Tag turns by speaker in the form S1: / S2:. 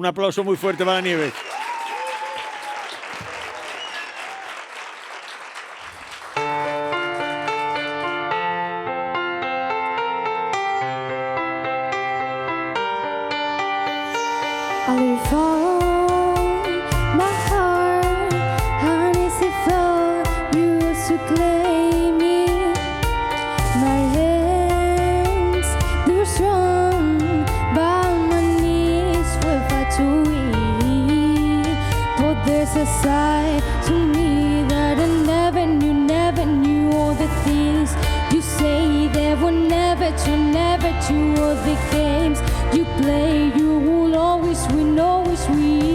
S1: Un aplauso muy fuerte para Nieves.
S2: I will fall, my heart, honestly thought you used to claim me. My hands, they're strong, but my knees were far too weak. But there's a side to me that I never knew all the things you say that were never true, all the games you play, you will always win, always win.